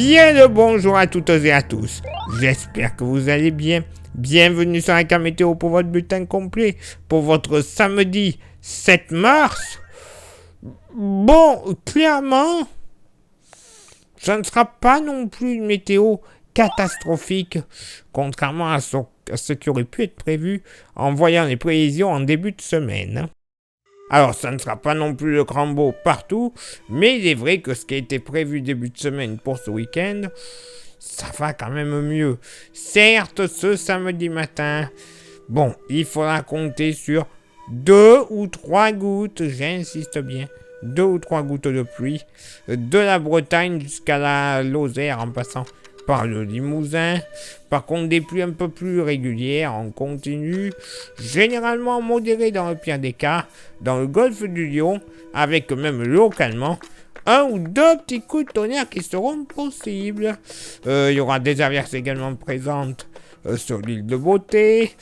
Bien le bonjour à toutes et à tous. J'espère que vous allez bien. Bienvenue sur la météo pour votre bulletin complet pour votre samedi 7 mars. Bon, clairement, ça ne sera pas non plus une météo catastrophique, contrairement à ce qui aurait pu être prévu en voyant les prévisions en début de semaine. Alors, ça ne sera pas non plus le crambo partout, mais il est vrai que ce qui a été prévu début de semaine pour ce week-end, ça va quand même mieux. Certes, ce samedi matin, bon, il faudra compter sur 2 ou 3 gouttes, j'insiste bien, 2 ou 3 gouttes de pluie, de la Bretagne jusqu'à la Lozère en passant par le Limousin. Par contre, des pluies un peu plus régulières en continu, généralement modérées dans le pire des cas, dans le golfe du Lion, avec même localement un ou deux petits coups de tonnerre qui seront possibles. Il y aura des averses également présentes sur l'île de Beauté.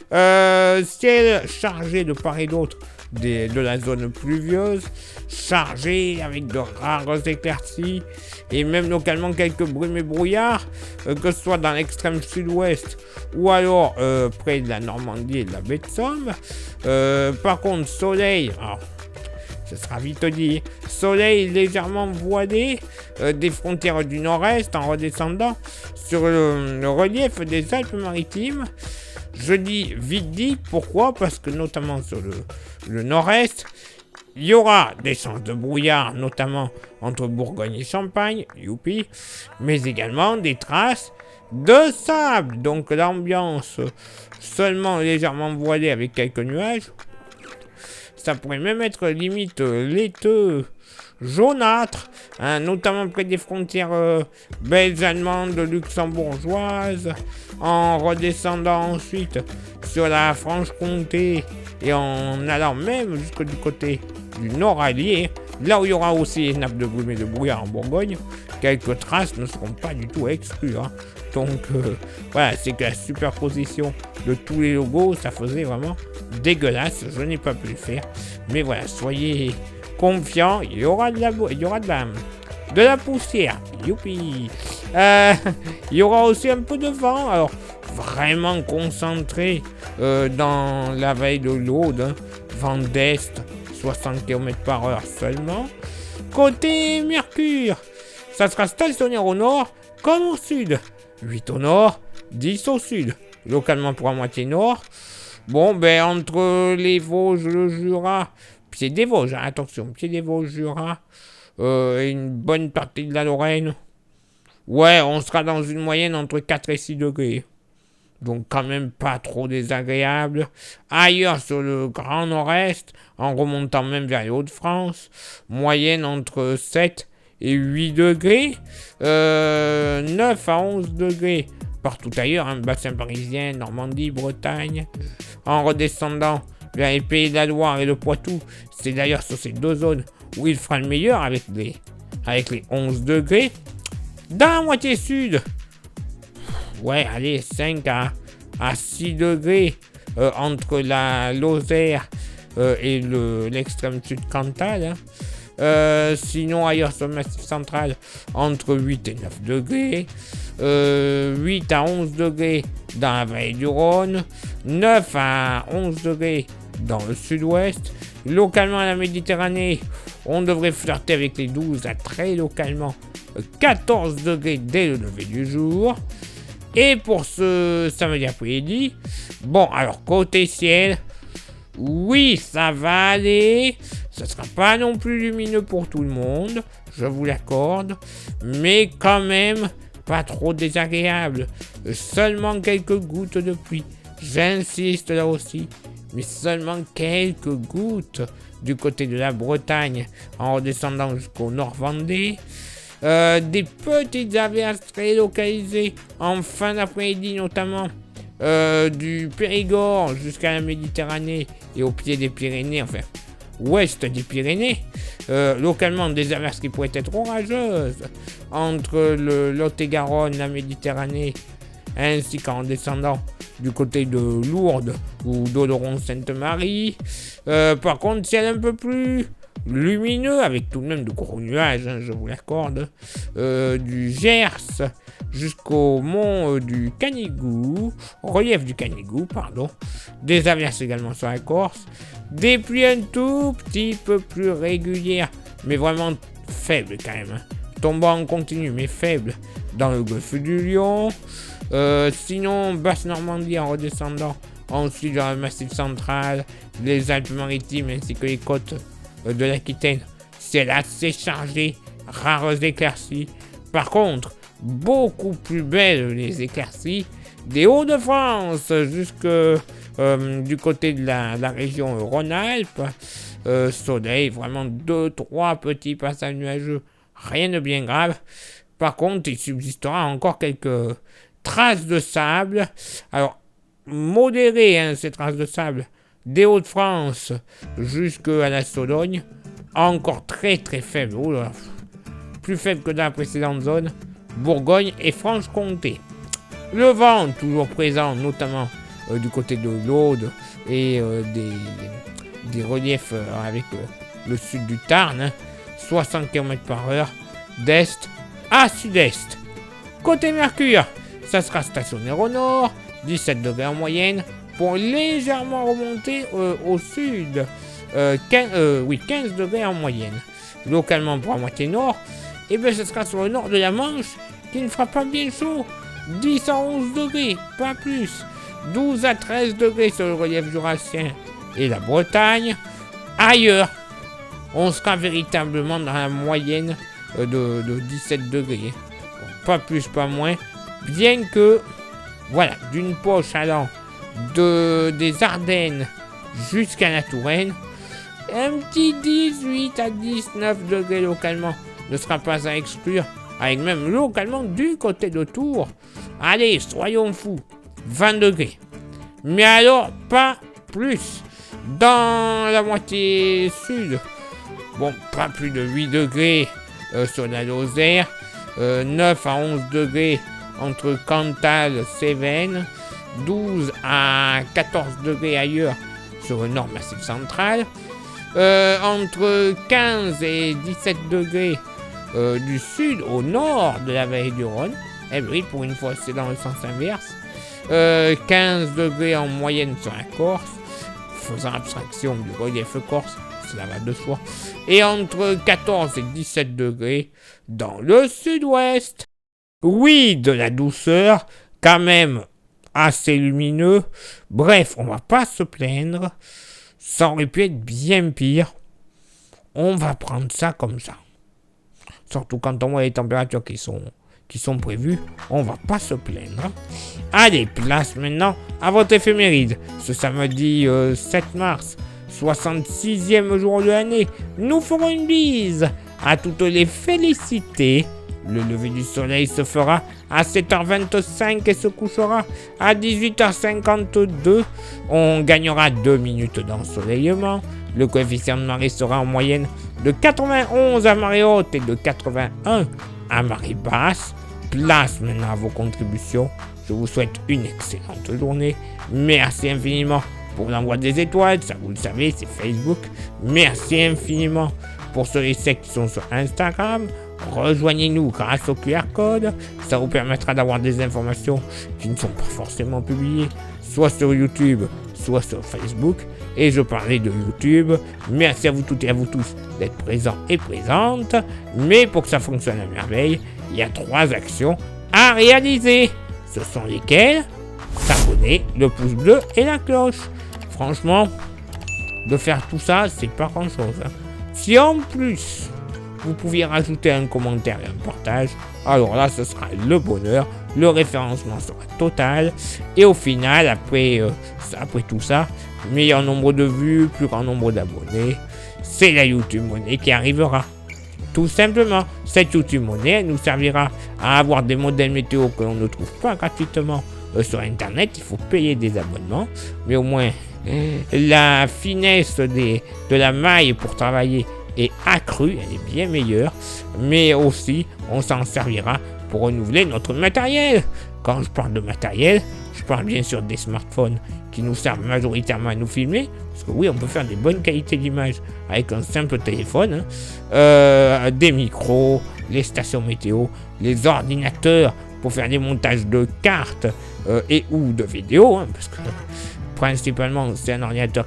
Ciel chargé de part et d'autre de la zone pluvieuse, chargé avec de rares éclaircies et même localement quelques brumes et brouillards, que ce soit dans l'extrême sud-ouest ou alors près de la Normandie et de la baie de Somme. Par contre, soleil, alors, ce sera vite dit, soleil légèrement voilé des frontières du nord-est en redescendant sur le relief des Alpes-Maritimes. Je dis vite dit, pourquoi? Parce que notamment sur le nord-est, il y aura des chances de brouillard, notamment entre Bourgogne et Champagne, youpi, mais également des traces de sable. Donc l'ambiance seulement légèrement voilée avec quelques nuages. Ça pourrait même être limite laiteux, jaunâtre, hein, notamment près des frontières belges, allemandes, luxembourgeoises, en redescendant ensuite sur la Franche-Comté et en allant même jusque du côté du Nord allié, là où il y aura aussi les nappes de brume et de brouillard en Bourgogne. Quelques traces ne seront pas du tout exclues, hein. Donc voilà, c'est que la superposition de tous les logos, ça faisait vraiment dégueulasse. Je n'ai pas pu le faire, mais voilà, soyez confiants, il y aura de la poussière, youpi. Il y aura aussi un peu de vent, alors vraiment concentré dans la vallée de l'Aude, hein. Vent d'est, 60 km/h seulement. Côté Mercure, ça sera stationnaire au nord comme au sud. 8 au nord, 10 au sud. Localement pour la moitié nord. Bon, ben entre les Vosges, le Jura, pied des Vosges, hein, attention, pied des Vosges, Jura, et une bonne partie de la Lorraine. Ouais, on sera dans une moyenne entre 4 et 6 degrés. Donc quand même pas trop désagréable. Ailleurs sur le Grand Nord-Est, en remontant même vers les Hauts-de-France, moyenne entre 7 et 8 degrés, 9 à 11 degrés partout ailleurs, hein, bassin parisien, Normandie, Bretagne. En redescendant vers les Pays de la Loire et le Poitou, c'est d'ailleurs sur ces deux zones où il fera le meilleur avec les 11 degrés. Dans la moitié sud, ouais, allez, 5 à 6 degrés entre la Lozère et l'extrême sud Cantal, hein. Sinon ailleurs sur le massif central, entre 8 et 9 degrés, 8 à 11 degrés dans la vallée du Rhône, 9 à 11 degrés dans le sud-ouest. Localement à la Méditerranée, on devrait flirter avec les 12 à très localement 14 degrés dès le lever du jour. Et pour ce samedi après-midi, bon, alors côté ciel, oui, ça va aller. Ça sera pas non plus lumineux pour tout le monde, je vous l'accorde, mais quand même pas trop désagréable. Seulement quelques gouttes de pluie. J'insiste là aussi, mais seulement quelques gouttes du côté de la Bretagne en redescendant jusqu'au Nord-Vendée. Des petites averses très localisées en fin d'après-midi notamment du Périgord jusqu'à la Méditerranée et au pied des Pyrénées, enfin ouest des Pyrénées, localement des averses qui pourraient être orageuses entre le Lot-et-Garonne, la Méditerranée, ainsi qu'en descendant du côté de Lourdes ou d'Oloron-Sainte-Marie. Par contre, ciel un peu plus lumineux, avec tout de même de gros nuages, hein, je vous l'accorde, du Gers jusqu'au mont du Canigou, relief du Canigou, pardon, des averses également sur la Corse, des pluies un tout petit peu plus régulières, mais vraiment faibles quand même, hein, tombant en continu, mais faibles, dans le golfe du Lion. Sinon, Basse-Normandie en redescendant, ensuite dans le Massif central, les Alpes-Maritimes ainsi que les côtes de l'Aquitaine, c'est assez chargé, rares éclaircies. Par contre, beaucoup plus belles les éclaircies des Hauts-de-France jusque du côté de la région Rhône-Alpes. Soleil, vraiment 2-3 petits passages nuageux, rien de bien grave. Par contre, il subsistera encore quelques traces de sable. Alors, modérées, hein, ces traces de sable, des Hauts-de-France jusqu'à la Sologne, encore très très faibles. Oula, plus faibles que dans la précédente zone, Bourgogne et Franche-Comté. Le vent, toujours présent, notamment du côté de l'Aude et des reliefs avec le sud du Tarn, hein, 60 km/h d'est à sud-est. Côté Mercure, ça sera stationnaire au nord, 17 degrés en moyenne, pour légèrement remonter au sud, 15 degrés en moyenne. Localement pour la moitié nord, et bien ce sera sur le nord de la Manche, qui ne fera pas bien chaud, 10 à 11 degrés, pas plus, 12 à 13 degrés sur le relief jurassien et la Bretagne. Ailleurs, on sera véritablement dans la moyenne de 17 degrés. Pas plus, pas moins. Bien que, voilà, d'une poche allant des Ardennes jusqu'à la Touraine, un petit 18 à 19 degrés localement ne sera pas à exclure, avec même localement du côté de Tours. Allez, soyons fous, 20 degrés. Mais alors, pas plus. Dans la moitié sud, bon, pas plus de 8 degrés sur la Lozère, 9 à 11 degrés entre Cantal, Cévennes, 12 à 14 degrés ailleurs sur le nord massif central, entre 15 et 17 degrés du sud au nord de la vallée du Rhône. Eh oui, pour une fois, c'est dans le sens inverse. 15 degrés en moyenne sur la Corse, faisant abstraction du relief corse, cela va de soi. Et entre 14 et 17 degrés dans le sud-ouest. Oui, de la douceur, quand même assez lumineux. Bref, on va pas se plaindre. Ça aurait pu être bien pire. On va prendre ça comme ça. Surtout quand on voit les températures qui sont prévues, on va pas se plaindre. Allez, place maintenant à votre éphéméride. Ce samedi 7 mars, 66e jour de l'année, nous ferons une bise à toutes les félicités. Le lever du soleil se fera à 7h25 et se couchera à 18h52. On gagnera 2 minutes d'ensoleillement. Le coefficient de marée sera en moyenne de 91 à marée haute et de 81 à marée basse. Place maintenant à vos contributions. Je vous souhaite une excellente journée. Merci infiniment pour l'envoi des étoiles. Ça, vous le savez, c'est Facebook. Merci infiniment pour ceux et celles qui sont sur Instagram. Rejoignez-nous grâce au QR code. Ça vous permettra d'avoir des informations qui ne sont pas forcément publiées, soit sur YouTube, soit sur Facebook. Et je parlais de YouTube. Merci à vous toutes et à vous tous d'être présents et présentes. Mais pour que ça fonctionne à merveille, il y a 3 actions à réaliser. Ce sont lesquelles? S'abonner, le pouce bleu et la cloche. Franchement, de faire tout ça, c'est pas grand chose. Hein. Si en plus, vous pouviez rajouter un commentaire et un partage, alors là, ce sera le bonheur. Le référencement sera total. Et au final, après tout ça, meilleur nombre de vues, plus grand nombre d'abonnés, c'est la YouTube Money qui arrivera. Tout simplement, cette YouTube Money nous servira à avoir des modèles météo que l'on ne trouve pas gratuitement sur Internet. Il faut payer des abonnements, mais au moins la finesse de la maille pour travailler est accrue, elle est bien meilleure, mais aussi on s'en servira pour renouveler notre matériel. Quand je parle de matériel, Je parle bien sûr des smartphones qui nous servent majoritairement à nous filmer. Parce que oui, on peut faire des bonnes qualités d'image avec un simple téléphone. Des micros, les stations météo, les ordinateurs pour faire des montages de cartes et ou de vidéos. Parce que principalement, c'est un ordinateur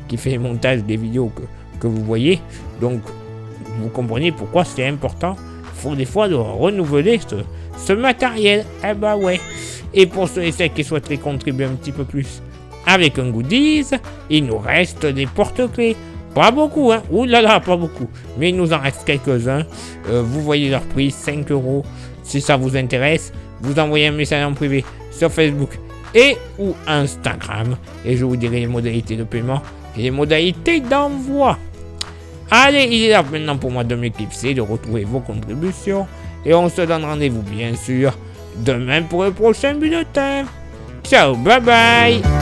qui fait le montage des vidéos que vous voyez. Donc, vous comprenez pourquoi c'est important. Il faut des fois de renouveler ce matériel. Eh bah ouais. Et pour ceux et celles qui souhaiteraient contribuer un petit peu plus avec un goodies, il nous reste des porte-clés. Pas beaucoup, hein. Ouh là là, pas beaucoup. Mais il nous en reste quelques-uns. Vous voyez leur prix, 5 €. Si ça vous intéresse, vous envoyez un message en privé sur Facebook et ou Instagram. Et je vous dirai les modalités de paiement et les modalités d'envoi. Allez, il est là maintenant pour moi de m'éclipser, de retrouver vos contributions. Et on se donne rendez-vous bien sûr demain pour le prochain bulletin. Ciao, bye bye.